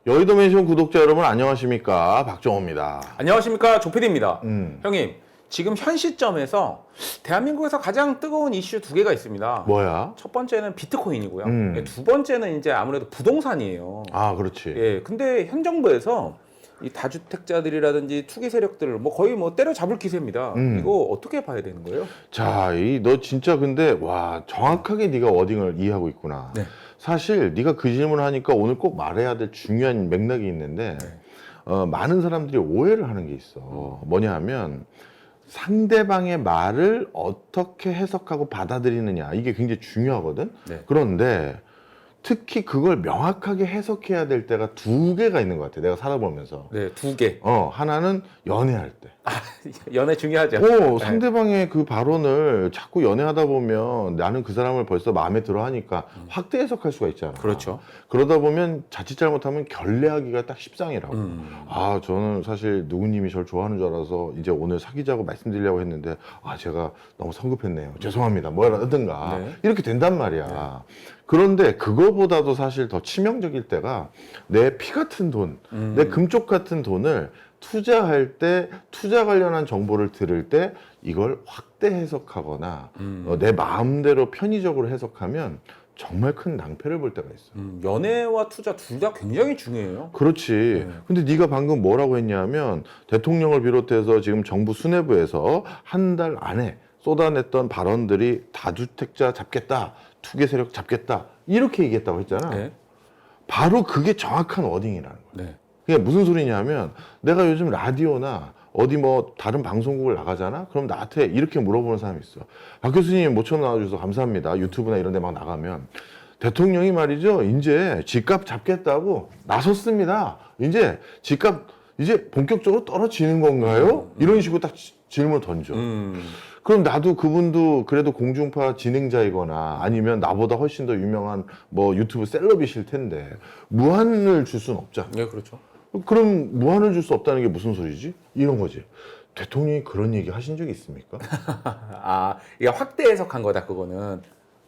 여의도 맨션 구독자 여러분 안녕하십니까, 박정호입니다. 안녕하십니까, 조PD입니다. 형님, 지금 현 시점에서 대한민국에서 가장 뜨거운 이슈 두 개가 있습니다. 뭐야? 첫 번째는 비트코인이고요. 두 번째는 이제 아무래도 부동산이에요. 아, 그렇지. 예, 근데 현 정부에서 이 다주택자들이라든지 투기 세력들을 거의 때려잡을 기세입니다. 이거 어떻게 봐야 되는 거예요? 자, 너 진짜 근데 와, 정확하게 네가 워딩을 이해하고 있구나. 네. 사실 네가 그 질문을 하니까 오늘 꼭 말해야 될 중요한 맥락이 있는데 많은 사람들이 오해를 하는 게 있어. 뭐냐 하면 상대방의 말을 어떻게 해석하고 받아들이느냐, 이게 굉장히 중요하거든. 네. 그런데 특히 그걸 명확하게 해석해야 될 때가 두 개가 있는 것 같아, 내가 살아보면서. 네, 두 개. 하나는 연애할 때. 연애 중요하죠. 상대방의 그 발언을 자꾸 연애하다 보면 나는 그 사람을 벌써 마음에 들어 하니까 확대 해석할 수가 있잖아. 그렇죠. 그러다 보면 자칫 잘못하면 결례하기가 딱 십상이라고. 저는 사실 누구님이 저를 좋아하는 줄 알아서 이제 오늘 사귀자고 말씀드리려고 했는데, 제가 너무 성급했네요. 죄송합니다. 뭐라든가. 네. 이렇게 된단 말이야. 그런데 그거보다도 사실 더 치명적일 때가 내 피 같은 돈, 내 금쪽 같은 돈을 투자할 때, 투자 관련한 정보를 들을 때 이걸 확대 해석하거나 내 마음대로 편의적으로 해석하면 정말 큰 낭패를 볼 때가 있어. 연애와 투자 둘 다 굉장히 중요해요. 그렇지. 근데 네가 방금 뭐라고 했냐면 대통령을 비롯해서 지금 정부 수뇌부에서 한 달 안에 쏟아냈던 발언들이 다주택자 잡겠다, 투기 세력 잡겠다, 이렇게 얘기했다고 했잖아. 네. 바로 그게 정확한 워딩이라는 거야. 네. 그게 무슨 소리냐면, 내가 요즘 라디오나 어디 다른 방송국을 나가잖아? 그럼 나한테 이렇게 물어보는 사람이 있어. 박 교수님 모처럼 나와주셔서 감사합니다. 유튜브나 이런 데 막 나가면 대통령이 말이죠, 이제 집값 잡겠다고 나섰습니다. 이제 집값 이제 본격적으로 떨어지는 건가요? 이런 식으로 딱 질문을 던져. 그럼 나도 그분도 그래도 공중파 진행자이거나 아니면 나보다 훨씬 더 유명한 유튜브 셀럽이실 텐데 무한을 줄 수는 없잖아. 네, 그렇죠. 그럼 무한을 줄 수 없다는 게 무슨 소리지? 이런 거지. 대통령이 그런 얘기 하신 적이 있습니까? 이게 확대 해석한 거다, 그거는.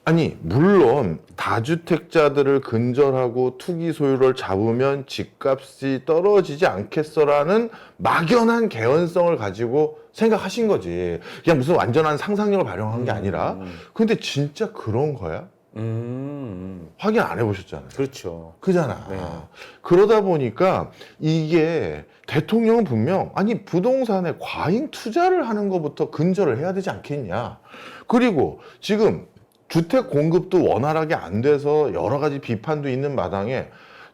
아니, 물론 다주택자들을 근절하고 투기 소유를 잡으면 집값이 떨어지지 않겠어라는 막연한 개연성을 가지고 생각하신 거지. 그냥 무슨 완전한 상상력을 발휘한 게 아니라. 근데 진짜 그런 거야? 확인 안 해보셨잖아요. 그렇죠. 그잖아. 네. 그러다 보니까 이게 대통령은 분명 부동산에 과잉 투자를 하는 것부터 근절을 해야 되지 않겠냐. 그리고 지금 주택 공급도 원활하게 안 돼서 여러 가지 비판도 있는 마당에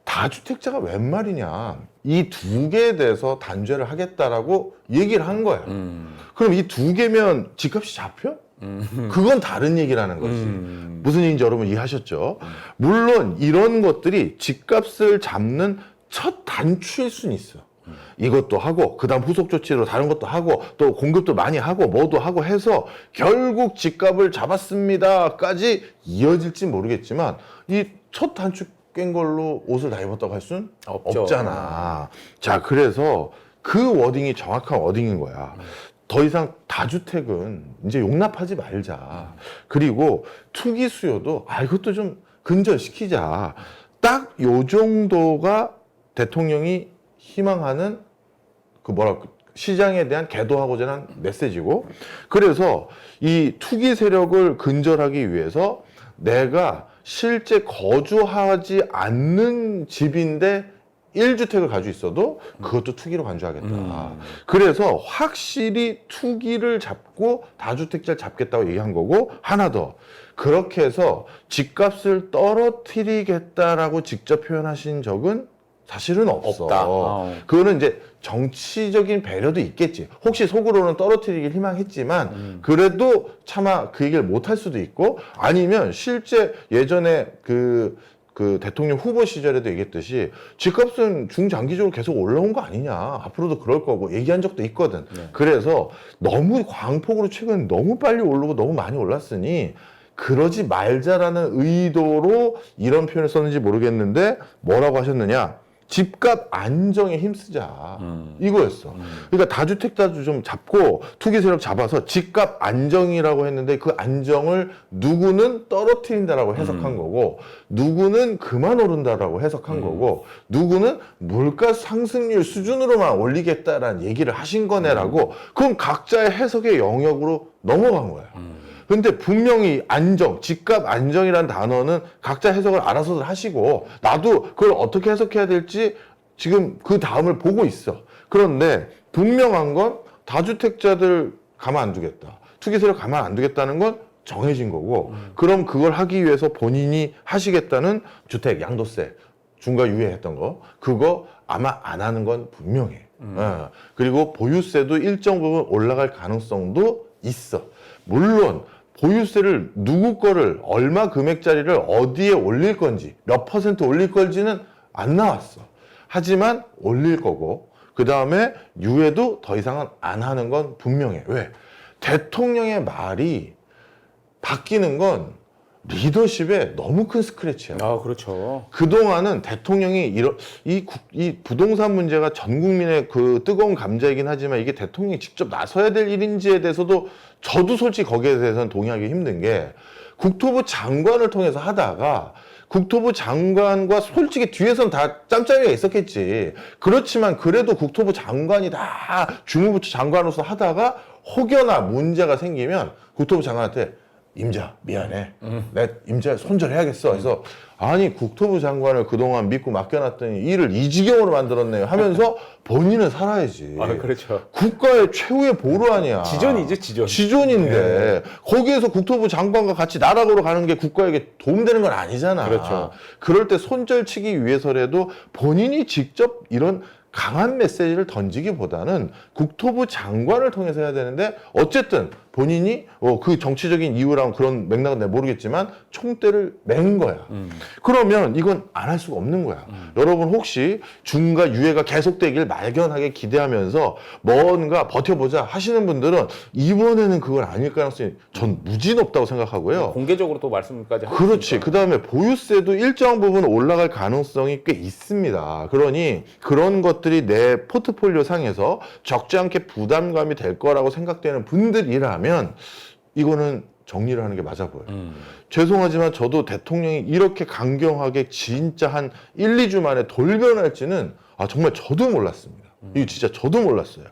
다주택자가 웬 말이냐, 이 두 개에 대해서 단죄를 하겠다라고 얘기를 한 거야. 그럼 이 두 개면 집값이 잡혀? 그건 다른 얘기라는 거지. 무슨 얘기인지 여러분 이해하셨죠? 물론 이런 것들이 집값을 잡는 첫 단추일 수는 있어. 이것도 하고 그다음 후속 조치로 다른 것도 하고 또 공급도 많이 하고 뭐도 하고 해서 결국 집값을 잡았습니다까지 이어질지 모르겠지만, 이 첫 단추 깬 걸로 옷을 다 입었다고 할 수는 없죠. 없잖아. 자, 그래서 그 워딩이 정확한 워딩인 거야. 더 이상 다주택은 이제 용납하지 말자. 그리고 투기 수요도 이것도 좀 근절시키자. 딱 요 정도가 대통령이 희망하는 시장에 대한 계도하고자 하는 메시지고, 그래서 이 투기 세력을 근절하기 위해서 내가 실제 거주하지 않는 집인데 1주택을 가지고 있어도 그것도 투기로 간주하겠다. 그래서 확실히 투기를 잡고 다주택자를 잡겠다고 얘기한 거고, 하나 더, 그렇게 해서 집값을 떨어뜨리겠다라고 직접 표현하신 적은 사실은 없다. 그거는 이제 정치적인 배려도 있겠지. 혹시 속으로는 떨어뜨리길 희망했지만 그래도 차마 그 얘기를 못 할 수도 있고, 아니면 실제 예전에 그 대통령 후보 시절에도 얘기했듯이 집값은 중장기적으로 계속 올라온 거 아니냐, 앞으로도 그럴 거고 얘기한 적도 있거든. 그래서 너무 광폭으로 최근 너무 빨리 오르고 너무 많이 올랐으니 그러지 말자라는 의도로 이런 표현을 썼는지 모르겠는데, 뭐라고 하셨느냐, 집값 안정에 힘쓰자 이거였어. 그러니까 다주택자도 좀 잡고 투기 세력 잡아서 집값 안정이라고 했는데 그 안정을 누구는 떨어뜨린다라고 해석한 거고 누구는 그만 오른다라고 해석한 거고 누구는 물가 상승률 수준으로만 올리겠다라는 얘기를 하신 거네라고 그건 각자의 해석의 영역으로 넘어간 거야. 근데 분명히 안정, 집값 안정이라는 단어는 각자 해석을 알아서들 하시고 나도 그걸 어떻게 해석해야 될지 지금 그 다음을 보고 있어. 그런데 분명한 건 다주택자들 가만 안 두겠다. 투기 세력 가만 안 두겠다는 건 정해진 거고 그럼 그걸 하기 위해서 본인이 하시겠다는 주택 양도세 중과 유예했던 거 그거 아마 안 하는 건 분명해. 그리고 보유세도 일정 부분 올라갈 가능성도 있어. 물론 보유세를 누구 거를 얼마 금액짜리를 어디에 올릴 건지 몇 퍼센트 올릴 건지는 안 나왔어. 하지만 올릴 거고 그 다음에 유예도 더 이상은 안 하는 건 분명해. 왜? 대통령의 말이 바뀌는 건 리더십에 너무 큰 스크래치야. 아, 그렇죠. 그동안은 대통령이 이 부동산 문제가 전 국민의 그 뜨거운 감자이긴 하지만 이게 대통령이 직접 나서야 될 일인지에 대해서도 저도 솔직히 거기에 대해서는 동의하기 힘든 게 국토부 장관을 통해서 하다가 국토부 장관과 솔직히 뒤에서는 다 짬짬이가 있었겠지. 그렇지만 그래도 국토부 장관이 다 주무부처 장관으로서 하다가 혹여나 문제가 생기면 국토부 장관한테 임자 미안해. 내 임자 손절해야겠어. 그래서 아니 국토부 장관을 그동안 믿고 맡겨놨더니 일을 이 지경으로 만들었네요 하면서 본인은 살아야지. 아, 그렇죠. 국가의 최후의 보루 아니야. 지존이죠, 지존. 지존인데 거기에서 국토부 장관과 같이 나락으로 가는 게 국가에게 도움되는 건 아니잖아. 그렇죠. 그럴 때 손절치기 위해서라도 본인이 직접 이런 강한 메시지를 던지기보다는 국토부 장관을 통해서 해야 되는데 어쨌든 본인이 그 정치적인 이유랑 그런 맥락은 내가 모르겠지만 총대를 맨 거야. 그러면 이건 안 할 수가 없는 거야. 여러분 혹시 중과 유예가 계속되길 막연하게 기대하면서 뭔가 버텨보자 하시는 분들은 이번에는 그건 아닐 가능성이 전 무지 높다고 생각하고요. 공개적으로 또 말씀까지 그렇지. 그 다음에 보유세도 일정 부분 올라갈 가능성이 꽤 있습니다. 그러니 그런 것들이 내 포트폴리오 상에서 적지 않게 부담감이 될 거라고 생각되는 분들이라면 이거는 정리를 하는 게 맞아 보여요. 죄송하지만 저도 대통령이 이렇게 강경하게 진짜 한 1, 2주 만에 돌변할지는 정말 저도 몰랐습니다. 이거 진짜 저도 몰랐어요.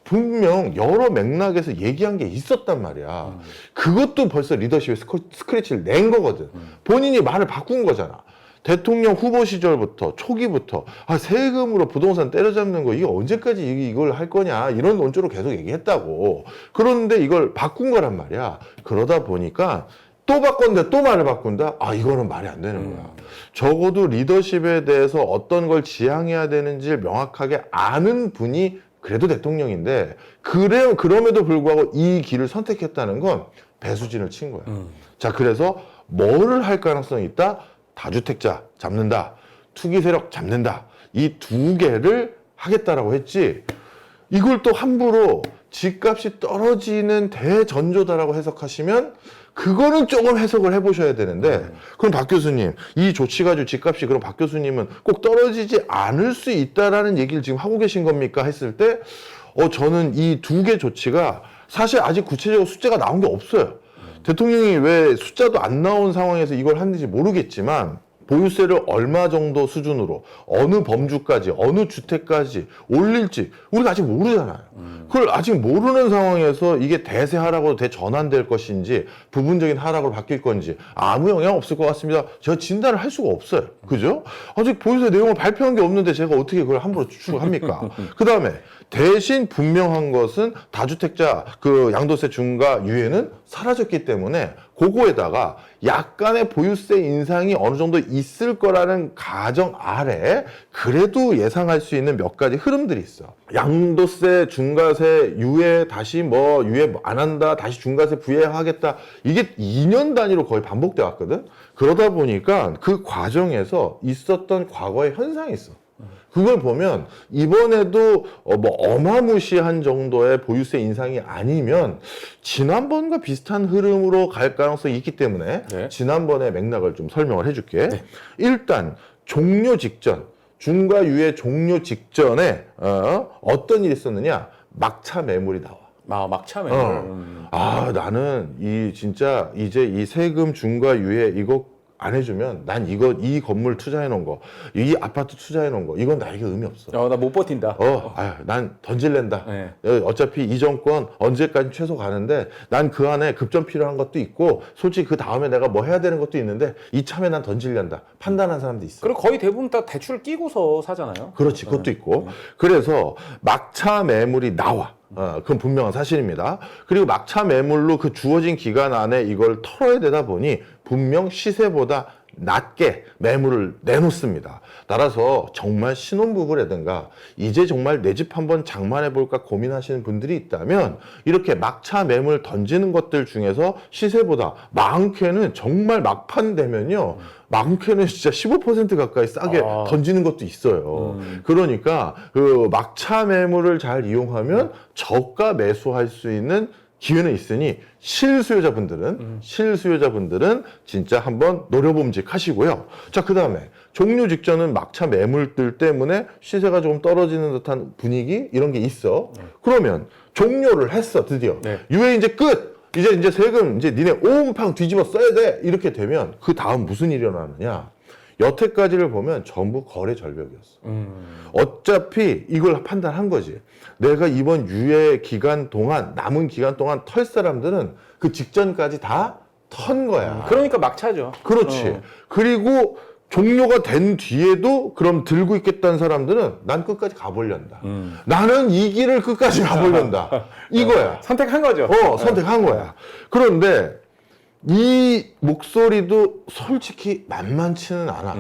분명 여러 맥락에서 얘기한 게 있었단 말이야. 그것도 벌써 리더십의 스크래치를 낸 거거든. 본인이 말을 바꾼 거잖아. 대통령 후보 시절부터 초기부터 세금으로 부동산 때려잡는 거 이게 언제까지 이걸 할 거냐 이런 논조로 계속 얘기했다고. 그런데 이걸 바꾼 거란 말이야. 그러다 보니까 또 바꿨는데 또 말을 바꾼다? 이거는 말이 안 되는 거야. 적어도 리더십에 대해서 어떤 걸 지향해야 되는지를 명확하게 아는 분이 그래도 대통령인데 그럼에도 불구하고 이 길을 선택했다는 건 배수진을 친 거야. 자, 그래서 뭐를 할 가능성이 있다? 다주택자 잡는다, 투기 세력 잡는다, 이 두 개를 하겠다라고 했지. 이걸 또 함부로 집값이 떨어지는 대전조다라고 해석하시면 그거는 조금 해석을 해보셔야 되는데 그럼 박 교수님 이 조치 가지고 집값이 그럼 박 교수님은 꼭 떨어지지 않을 수 있다라는 얘기를 지금 하고 계신 겁니까? 했을 때 저는 이 두 개 조치가 사실 아직 구체적으로 숫자가 나온 게 없어요. 대통령이 왜 숫자도 안 나온 상황에서 이걸 했는지 모르겠지만 보유세를 얼마 정도 수준으로 어느 범주까지 어느 주택까지 올릴지 우리가 아직 모르잖아요. 그걸 아직 모르는 상황에서 이게 대세 하락으로 대전환될 것인지 부분적인 하락으로 바뀔 건지 아무 영향 없을 것 같습니다. 제가 진단을 할 수가 없어요. 그죠? 아직 보유세 내용을 발표한 게 없는데 제가 어떻게 그걸 함부로 추측을 합니까? 그 다음에 대신 분명한 것은 다주택자 그 양도세 중과 유예는 사라졌기 때문에 그거에다가 약간의 보유세 인상이 어느 정도 있을 거라는 가정 아래 그래도 예상할 수 있는 몇 가지 흐름들이 있어. 양도세, 중과세, 유예 다시 유예 안 한다, 다시 중과세 부여하겠다. 이게 2년 단위로 거의 반복돼 왔거든. 그러다 보니까 그 과정에서 있었던 과거의 현상이 있어. 그걸 보면 이번에도 어마무시한 정도의 보유세 인상이 아니면 지난번과 비슷한 흐름으로 갈 가능성이 있기 때문에 네. 지난번의 맥락을 좀 설명을 해줄게. 일단 종료 직전 중과 유예 종료 직전에 어떤 일이 있었느냐? 막차 매물이 나와. 막차 매물. 나는 진짜 이제 이 세금 중과 유예 이거 안 해주면 난 이 건물 투자해 놓은 거, 이 아파트 투자해 놓은 거, 이건 나에게 의미 없어. 나 못 버틴다. 난 던질랜다. 네. 어차피 이 정권 언제까지 최소 가는데 난 그 안에 급전 필요한 것도 있고, 솔직히 그 다음에 내가 뭐 해야 되는 것도 있는데 이참에 난 던질랜다. 판단한 사람도 있어. 그리고 거의 대부분 다 대출 끼고서 사잖아요. 그렇지, 그것도 있고. 그래서 막차 매물이 나와. 그건 분명한 사실입니다. 그리고 막차 매물로 그 주어진 기간 안에 이걸 털어야 되다 보니 분명 시세보다 낮게 매물을 내놓습니다. 따라서 정말 신혼부부라든가 이제 정말 내 집 한번 장만해 볼까 고민하시는 분들이 있다면 이렇게 막차 매물 던지는 것들 중에서 시세보다 많게는 정말 막판 되면요. 많게는 진짜 15% 가까이 싸게 던지는 것도 있어요. 그러니까 그 막차 매물을 잘 이용하면 저가 매수할 수 있는 기회는 있으니 실수요자분들은 진짜 한번 노려봄직 하시고요. 자, 그 다음에 종료 직전은 막차 매물들 때문에 시세가 조금 떨어지는 듯한 분위기 이런 게 있어. 그러면 종료를 했어, 드디어. 네. 유예 이제 끝. 이제 세금 이제 니네 온팡 뒤집어 써야 돼. 이렇게 되면 그 다음 무슨 일이 일어나느냐? 여태까지를 보면 전부 거래 절벽이었어. 어차피 이걸 판단한 거지. 내가 이번 유예 기간 동안, 남은 기간 동안 털 사람들은 그 직전까지 다 턴 거야. 그러니까 막차죠. 그렇지. 그리고 종료가 된 뒤에도 그럼 들고 있겠다는 사람들은 난 끝까지 가보련다. 나는 이 길을 끝까지 가보련다. 이거야. 선택한 거죠. 선택한 거야. 그런데 이 목소리도 솔직히 만만치는 않아.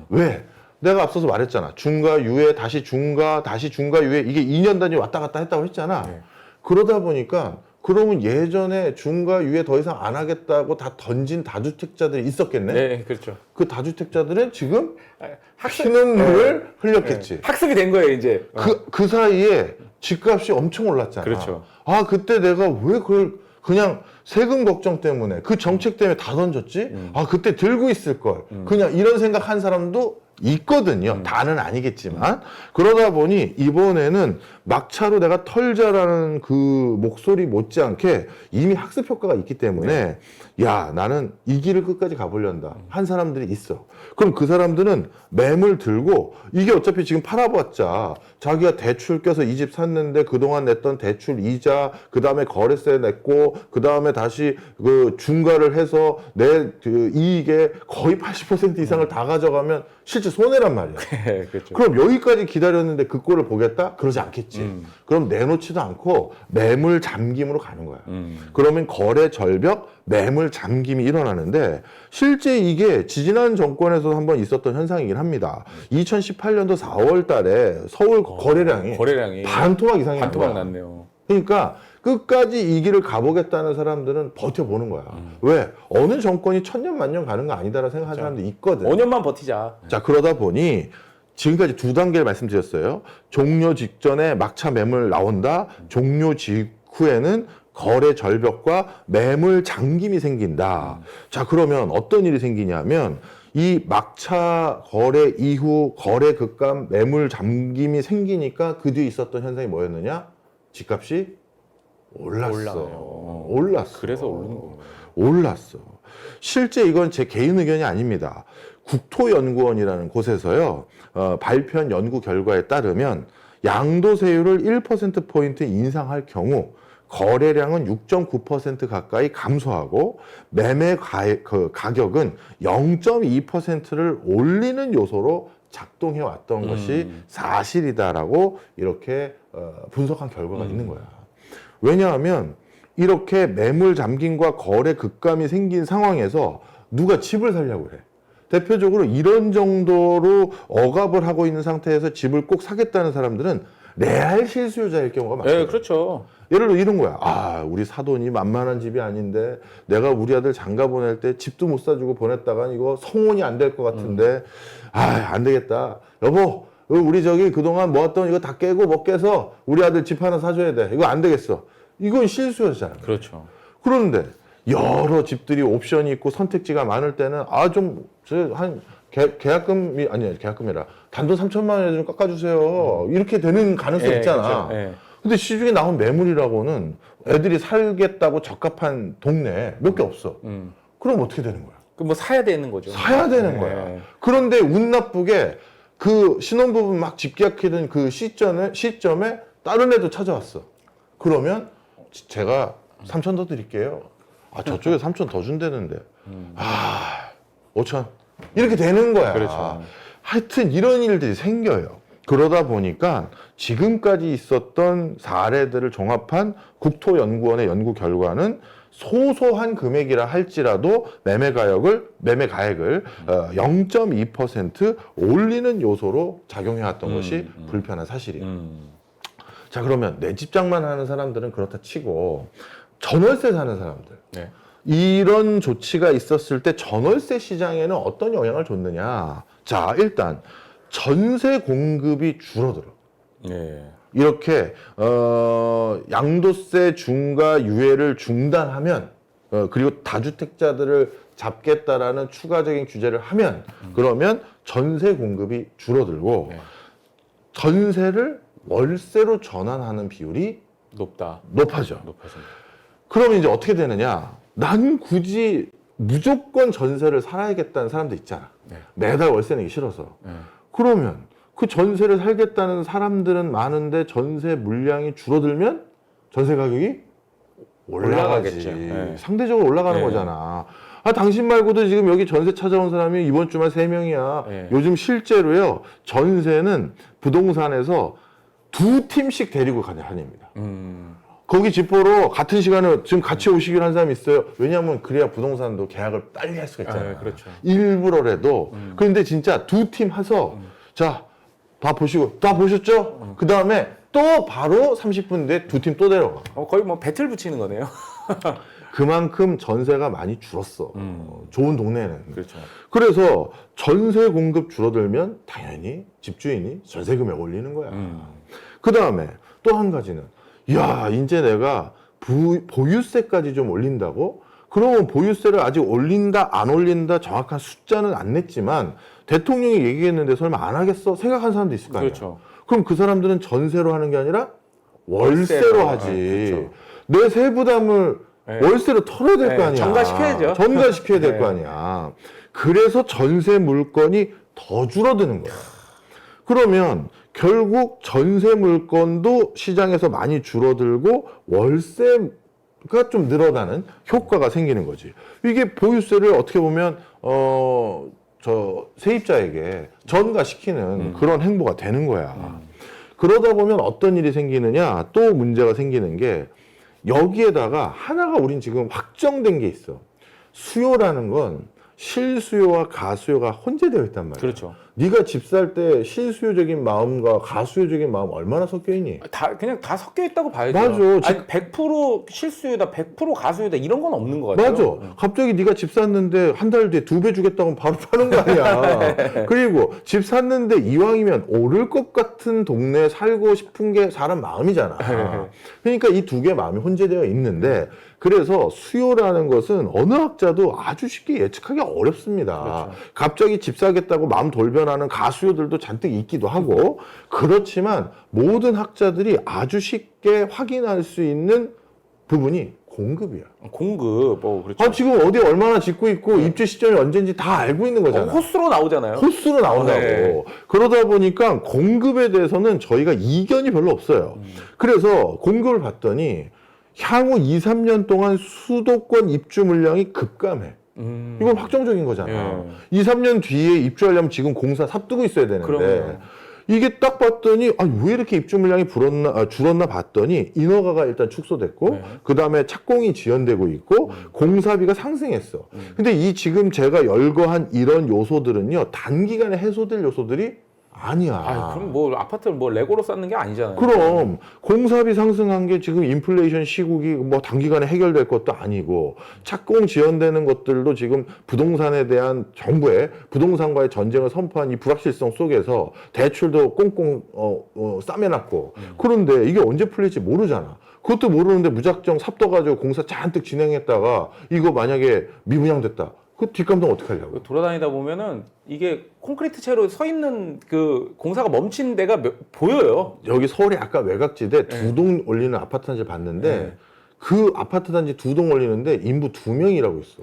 왜? 내가 앞서서 말했잖아. 중과 유예, 다시 중과, 다시 중과 유예, 이게 2년 단위 왔다 갔다 했다고 했잖아. 네. 그러다 보니까 그러면 예전에 중과 유예 더 이상 안 하겠다고 다 던진 다주택자들이 있었겠네? 네, 그렇죠. 그 다주택자들은 지금 피눈물을 흘렸겠지. 학습이 된 거예요, 이제. 그 사이에 집값이 엄청 올랐잖아. 그렇죠. 그때 내가 왜 그걸 그냥 세금 걱정 때문에 그 정책 때문에 다 던졌지? 그때 들고 있을 걸. 그냥 이런 생각한 사람도 있거든요. 다는 아니겠지만. 그러다 보니 이번에는 막차로 내가 털자라는 그 목소리 못지않게 이미 학습 효과가 있기 때문에 야, 나는 이 길을 끝까지 가보련다 한 사람들이 있어. 그럼 그 사람들은 매물 들고 이게 어차피 지금 팔아봤자 자기가 대출 껴서 이 집 샀는데 그동안 냈던 대출 이자, 그 다음에 거래세 냈고, 그 다음에 다시 그 중과를 해서 내 그 이익의 거의 80% 이상을 다 가져가면 실제 손해란 말이야. 네, 그렇죠. 그럼 여기까지 기다렸는데 그 꼴을 보겠다? 그러지 않겠지. 그럼 내놓지도 않고 매물 잠김으로 가는 거야. 그러면 거래 절벽, 매물 잠김이 일어나는데 실제 이게 지지난 정권에서 한번 있었던 현상이긴 합니다. 2018년도 4월 달에 서울 거래량이 반토막 이상이 반토막 났네요. 그러니까 끝까지 이 길을 가보겠다는 사람들은 버텨보는 거야. 왜? 어느 정권이 천년 만년 가는 거 아니다라고 생각하는 사람도 있거든. 5년만 버티자. 자, 그러다 보니 지금까지 두 단계를 말씀드렸어요. 종료 직전에 막차 매물 나온다. 종료 직후에는 거래 절벽과 매물 잠김이 생긴다. 자, 그러면 어떤 일이 생기냐면 이 막차 거래 이후 거래 급감 매물 잠김이 생기니까 그 뒤에 있었던 현상이 뭐였느냐? 집값이 올랐어. 올랐어. 그래서 오르는 거예요. 올랐어. 실제 이건 제 개인 의견이 아닙니다. 국토연구원이라는 곳에서요, 발표한 연구 결과에 따르면 양도세율을 1%포인트 인상할 경우 거래량은 6.9% 가까이 감소하고 매매 가격은 0.2%를 올리는 요소로 작동해 왔던 것이 사실이다라고 이렇게 분석한 결과가 있는 거야. 왜냐하면 이렇게 매물 잠김과 거래 급감이 생긴 상황에서 누가 집을 살려고 해. 대표적으로 이런 정도로 억압을 하고 있는 상태에서 집을 꼭 사겠다는 사람들은 레알 실수요자일 경우가 많아요. 네, 그렇죠. 예를 들어 이런 거야. 우리 사돈이 만만한 집이 아닌데 내가 우리 아들 장가 보낼 때 집도 못 사주고 보냈다간 이거 성혼이 안 될 것 같은데 안 되겠다. 여보, 우리 저기 그동안 모았던 이거 다 깨고 못 깨서 우리 아들 집 하나 사줘야 돼. 이거 안 되겠어. 이건 실수요자잖아. 그렇죠. 그런데 여러 집들이 옵션이 있고 선택지가 많을 때는 한 계약금이 아니 계약금이라 단돈 3천만 원에 좀 깎아주세요. 이렇게 되는 가능성이 있잖아. 그렇죠. 예. 근데 시중에 나온 매물이라고는 애들이 살겠다고 적합한 동네 몇 개 없어. 그럼 어떻게 되는 거야? 그 뭐 사야 되는 거죠. 사야 되는 예. 거야. 그런데 운 나쁘게 그 신혼부부 막 집계약하던 그 시점에 다른 애도 찾아왔어. 그러면 제가 3천 더 드릴게요. 아, 저쪽에 3천 더 준다는데. 아, 5천. 이렇게 되는 거야. 그렇죠. 하여튼 이런 일들이 생겨요. 그러다 보니까 지금까지 있었던 사례들을 종합한 국토연구원의 연구 결과는 소소한 금액이라 할지라도 매매 가액을 0.2% 올리는 요소로 작용해왔던 것이 불편한 사실이에요. 자, 그러면 내 집장만 하는 사람들은 그렇다 치고 전월세 사는 사람들, 네. 이런 조치가 있었을 때 전월세 시장에는 어떤 영향을 줬느냐? 자, 일단 전세 공급이 줄어들어. 예. 이렇게 양도세 중과 유예를 중단하면 그리고 다주택자들을 잡겠다라는 추가적인 규제를 하면 그러면 전세 공급이 줄어들고 네. 전세를 월세로 전환하는 비율이 높아져. 높아집니다. 그러면 이제 어떻게 되느냐? 난 굳이 무조건 전세를 살아야겠다는 사람도 있잖아. 네. 매달 월세 내기 싫어서. 네. 그러면 그 전세를 살겠다는 사람들은 많은데 전세 물량이 줄어들면 전세 가격이 올라가지. 올라가겠죠. 네. 상대적으로 올라가는 네. 거잖아. 아, 당신 말고도 지금 여기 전세 찾아온 사람이 이번 주말 3명이야. 네. 요즘 실제로요, 전세는 부동산에서 2팀씩 데리고 다닙니다. 거기 집 보러 같은 시간에 지금 같이 오시기로 한 사람이 있어요. 왜냐하면 그래야 부동산도 계약을 빨리 할 수가 있잖아요. 그렇죠. 일부러라도. 그런데 진짜 2팀 해서 자, 다 보시고, 다 보셨죠? 그 다음에 또 바로 30분 뒤에 2팀 또 데려가. 거의 뭐 배틀 붙이는 거네요. 그만큼 전세가 많이 줄었어. 좋은 동네는. 그렇죠. 그래서 전세 공급 줄어들면 당연히 집주인이 전세 금액 올리는 거야. 그 다음에 또 한 가지는, 야, 이제 내가 보유세까지 좀 올린다고? 그러면 보유세를 아직 올린다, 안 올린다 정확한 숫자는 안 냈지만 대통령이 얘기했는데 설마 안 하겠어? 생각하는 사람도 있을 거 아니야. 그렇죠. 그럼 그 사람들은 전세로 하는 게 아니라 월세로 하지. 그렇죠. 내 세부담을 네. 월세로 털어야 될 거 네, 아니야. 전가시켜야죠. 전가시켜야 될 네. 거 아니야. 그래서 전세 물건이 더 줄어드는 거야. 그러면 결국 전세 물건도 시장에서 많이 줄어들고 월세가 좀 늘어나는 효과가 생기는 거지. 이게 보유세를 어떻게 보면 세입자에게 전가시키는 그런 행보가 되는 거야. 그러다 보면 어떤 일이 생기느냐, 또 문제가 생기는 게 여기에다가 하나가 우린 지금 확정된 게 있어. 수요라는 건 실수요와 가수요가 혼재되어 있단 말이야. 그렇죠. 네가 집 살 때 실수요적인 마음과 가수요적인 마음 얼마나 섞여 있니? 그냥 다 섞여 있다고 봐야죠. 맞아. 아니, 100% 실수요다, 100% 가수요다 이런 건 없는 것 같아요. 맞아. 갑자기 네가 집 샀는데 한 달 뒤에 2배 주겠다고 하면 바로 파는 거 아니야. 그리고 집 샀는데 이왕이면 오를 것 같은 동네에 살고 싶은 게 사람 마음이잖아. 그러니까 이 두 개의 마음이 혼재되어 있는데, 그래서 수요라는 것은 어느 학자도 아주 쉽게 예측하기 어렵습니다. 그렇죠. 갑자기 집 사겠다고 마음 돌변하는 가수요들도 잔뜩 있기도 하고, 그렇지만 모든 학자들이 아주 쉽게 확인할 수 있는 부분이 공급이야. 공급, 그렇죠. 아, 지금 어디 얼마나 짓고 있고 입주 시점이 언제인지 다 알고 있는 거잖아. 호수로 나오잖아요. 호수로 나온다고. 네. 그러다 보니까 공급에 대해서는 저희가 이견이 별로 없어요. 그래서 공급을 봤더니 향후 2, 3년 동안 수도권 입주 물량이 급감해. 이건 확정적인 거잖아. 2, 3년 뒤에 입주하려면 지금 공사 삽두고 있어야 되는데. 그럼요. 이게 딱 봤더니 왜 이렇게 입주 물량이 줄었나 봤더니 인허가가 일단 축소됐고, 네. 그다음에 착공이 지연되고 있고, 공사비가 상승했어. 근데 이 지금 제가 열거한 이런 요소들은요, 단기간에 해소될 요소들이 아니야. 그럼 뭐 아파트를 뭐 레고로 쌓는 게 아니잖아요. 그럼 공사비 상승한 게 지금 인플레이션 시국이 뭐 단기간에 해결될 것도 아니고, 착공 지연되는 것들도 지금 부동산에 대한 정부의 부동산과의 전쟁을 선포한 이 불확실성 속에서 대출도 꽁꽁 싸매놨고, 그런데 이게 언제 풀릴지 모르잖아. 그것도 모르는데 무작정 삽둬가지고 공사 잔뜩 진행했다가 이거 만약에 미분양됐다. 그 뒷감당 어떻게 하려고? 돌아다니다 보면은 이게 콘크리트 채로 서 있는 그 공사가 멈춘 데가 보여요. 여기 서울의 아까 외곽지대 네. 두 동 올리는 아파트 단지 봤는데 네. 그 아파트 단지 두 동 올리는데 인부 2명이라고 있어.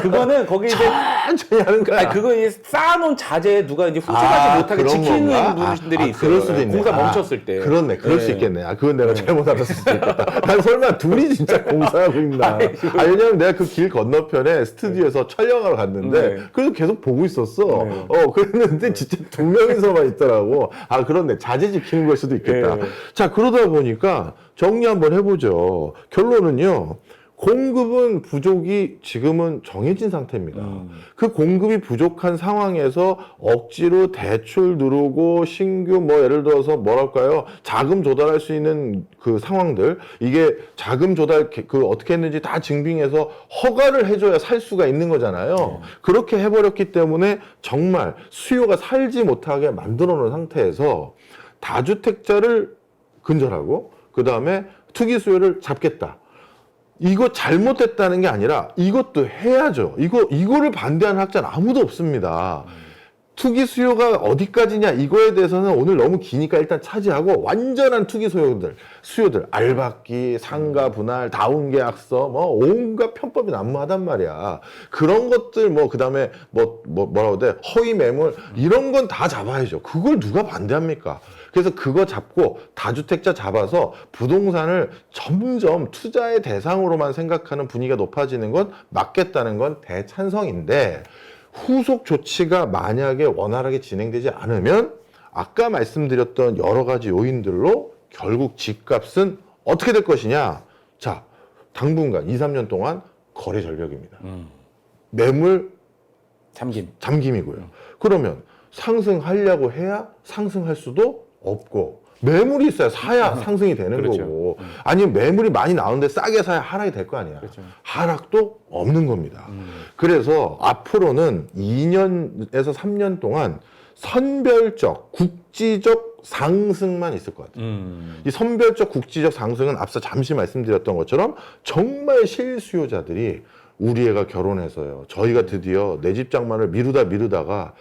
그거는 거기 이제 천천히 하는 거야. 아니, 그거 이제 쌓아놓은 자재에 누가 이제 훔쳐가지 못하게 그런 지키는 건가? 분들이 있어요. 그럴 수도 있네. 공사 멈췄을 때. 그렇네. 그럴 수 네. 있겠네. 그건 내가 잘못 알았을 수도 있겠다. 난 설마 둘이 진짜 공사하고 있나. 왜냐면 내가 그 길 건너편에 스튜디오에서 촬영하러 갔는데 네. 그래도 계속 보고 있었어. 네. 그랬는데 진짜 2명이서만 있더라고. 그렇네. 자재 지키는 걸 수도 있겠다. 네. 자, 그러다 보니까 정리 한번 해보죠. 결론은요. 공급은 부족이 지금은 정해진 상태입니다. 그 공급이 부족한 상황에서 억지로 대출 누르고 신규 예를 들어서 뭐랄까요? 자금 조달할 수 있는 그 상황들 이게 자금 조달 그 어떻게 했는지 다 증빙해서 허가를 해줘야 살 수가 있는 거잖아요. 그렇게 해버렸기 때문에 정말 수요가 살지 못하게 만들어 놓은 상태에서 다주택자를 근절하고 그 다음에 투기 수요를 잡겠다. 이거 잘못됐다는 게 아니라 이것도 해야죠. 이거를 반대하는 학자는 아무도 없습니다. 투기 수요가 어디까지냐 이거에 대해서는 오늘 너무 기니까 일단 차지하고 완전한 투기 수요들 알박기, 상가 분할, 다운계약서 온갖 편법이 난무하단 말이야. 그런 것들 그다음에 뭐라고 돼? 허위 매물 이런 건 다 잡아야죠. 그걸 누가 반대합니까? 그래서 그거 잡고 다주택자 잡아서 부동산을 점점 투자의 대상으로만 생각하는 분위기가 높아지는 건 맞겠다는 건 대찬성인데 후속 조치가 만약에 원활하게 진행되지 않으면 아까 말씀드렸던 여러 가지 요인들로 결국 집값은 어떻게 될 것이냐. 자, 당분간 2, 3년 동안 거래 절벽입니다. 매물 잠김이고요. 그러면 상승하려고 해야 상승할 수도 없고 매물이 있어야 사야 상승이 되는 그렇죠. 거고 아니면 매물이 많이 나오는데 싸게 사야 하락이 될 거 아니야. 그렇죠. 하락도 없는 겁니다. 그래서 앞으로는 2년에서 3년 동안 선별적 국지적 상승만 있을 것 같아요. 이 선별적 국지적 상승은 앞서 잠시 말씀드렸던 것처럼 정말 실수요자들이 우리 애가 결혼해서요. 저희가 드디어 내 집 장만을 미루다가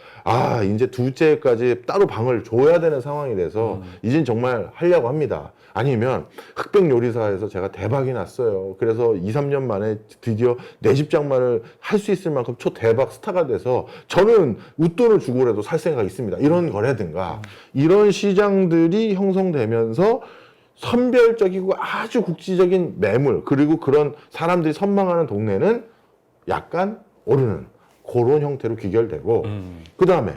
이제 둘째까지 따로 방을 줘야 되는 상황이 돼서 이젠 정말 하려고 합니다. 아니면 흑백 요리사에서 제가 대박이 났어요. 그래서 2, 3년 만에 드디어 내 집 장만을 할 수 있을 만큼 초대박 스타가 돼서 저는 웃돈을 주고라도 살 생각이 있습니다. 이런 거라든가 이런 시장들이 형성되면서 선별적이고 아주 국지적인 매물 그리고 그런 사람들이 선망하는 동네는 약간 오르는 그런 형태로 귀결되고 그 다음에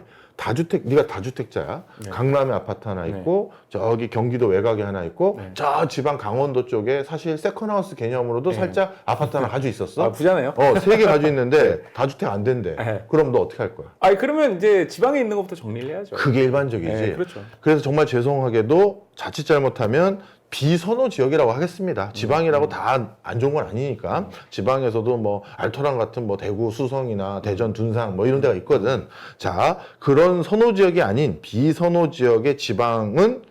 네가 다주택자야. 네. 강남에 아파트 하나 있고 저기 경기도 외곽에 하나 있고 저 지방 강원도 쪽에 사실 세컨하우스 개념으로도 살짝 아파트 하나 가지고 있었어. 부자네요. 3개 가지고 있는데 다주택 안 된대. 네. 그럼 너 어떻게 할 거야? 그러면 이제 지방에 있는 것부터 정리를 해야죠. 그게 일반적이지. 네, 그렇죠. 그래서 정말 죄송하게도 자칫 잘못하면 비선호 지역이라고 하겠습니다. 지방이라고 다 안 좋은 건 아니니까. 지방에서도 알토란 같은 대구 수성이나 대전 둔상 이런 데가 있거든. 자, 그런 선호 지역이 아닌 비선호 지역의 지방은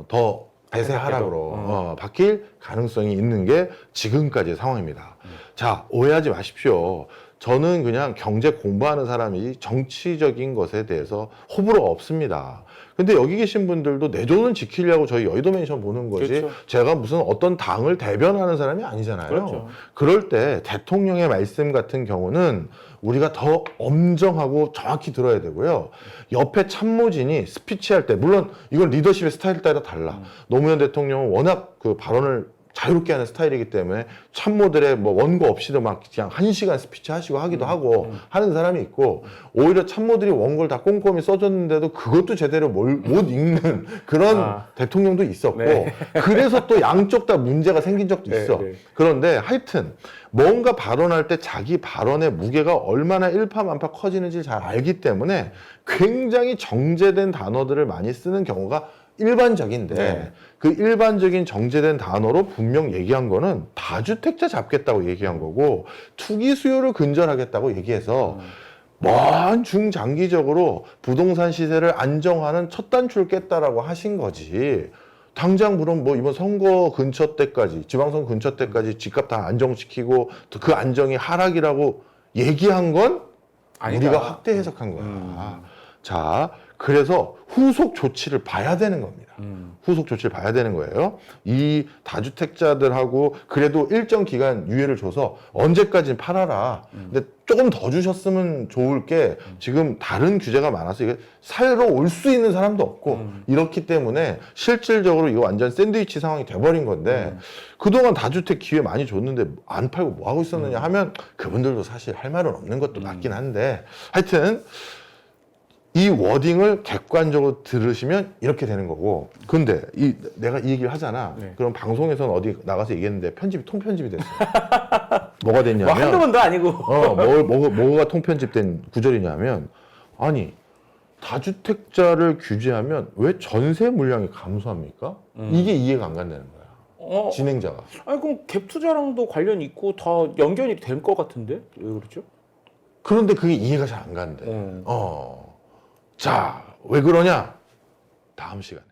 더 대세 하락으로 바뀔 가능성이 있는 게 지금까지의 상황입니다. 자, 오해하지 마십시오. 저는 그냥 경제 공부하는 사람이 정치적인 것에 대해서 호불호가 없습니다. 근데 여기 계신 분들도 내 돈은 지키려고 저희 여의도 맨션 보는 거지 그렇죠. 제가 무슨 어떤 당을 대변하는 사람이 아니잖아요. 그렇죠. 그럴 때 대통령의 말씀 같은 경우는 우리가 더 엄정하고 정확히 들어야 되고요. 옆에 참모진이 스피치할 때 물론 이건 리더십의 스타일에 따라 달라. 노무현 대통령은 워낙 그 발언을 자유롭게 하는 스타일이기 때문에 참모들의 원고 없이도 막 그냥 1시간 스피치 하시고 하기도 하고 하는 사람이 있고 오히려 참모들이 원고를 다 꼼꼼히 써줬는데도 그것도 제대로 못 읽는 그런 대통령도 있었고 네. 그래서 또 양쪽 다 문제가 생긴 적도 있어. 네. 그런데 하여튼 뭔가 발언할 때 자기 발언의 무게가 얼마나 일파만파 커지는지 잘 알기 때문에 굉장히 정제된 단어들을 많이 쓰는 경우가 일반적인데 네. 그 일반적인 정제된 단어로 분명 얘기한 거는 다주택자 잡겠다고 얘기한 거고 투기 수요를 근절하겠다고 얘기해서 먼 중장기적으로 부동산 시세를 안정하는 첫 단추를 깼다라고 하신 거지 당장 그럼 뭐 이번 선거 근처 때까지 지방선거 근처 때까지 집값 다 안정시키고 또 그 안정이 하락이라고 얘기한 건 아니다. 우리가 확대 해석한 거야. 자, 그래서 후속 조치를 봐야 되는 겁니다. 후속 조치를 봐야 되는 거예요. 이 다주택자들하고 그래도 일정 기간 유예를 줘서 언제까지는 팔아라. 근데 조금 더 주셨으면 좋을 게 지금 다른 규제가 많아서 이게 사러 올 수 있는 사람도 없고 이렇기 때문에 실질적으로 이거 완전 샌드위치 상황이 돼버린 건데 그동안 다주택 기회 많이 줬는데 안 팔고 뭐 하고 있었느냐 하면 그분들도 사실 할 말은 없는 것도 맞긴 한데 하여튼 이 워딩을 객관적으로 들으시면 이렇게 되는 거고. 근데 내가 이 얘기를 하잖아. 네. 그럼 방송에서는 어디 나가서 얘기했는데 편집이 통편집이 됐어. 뭐가 뭐 됐냐면 한두 번도 아니고. 뭐가 통편집된 구절이냐면 아니 다주택자를 규제하면 왜 전세 물량이 감소합니까? 이게 이해가 안 간다는 거야. 진행자가. 아니 그럼 갭 투자랑도 관련이 있고 다 연결이 될 것 같은데 왜 그렇죠? 그런데 그게 이해가 잘 안 간대. 자, 왜 그러냐? 다음 시간에.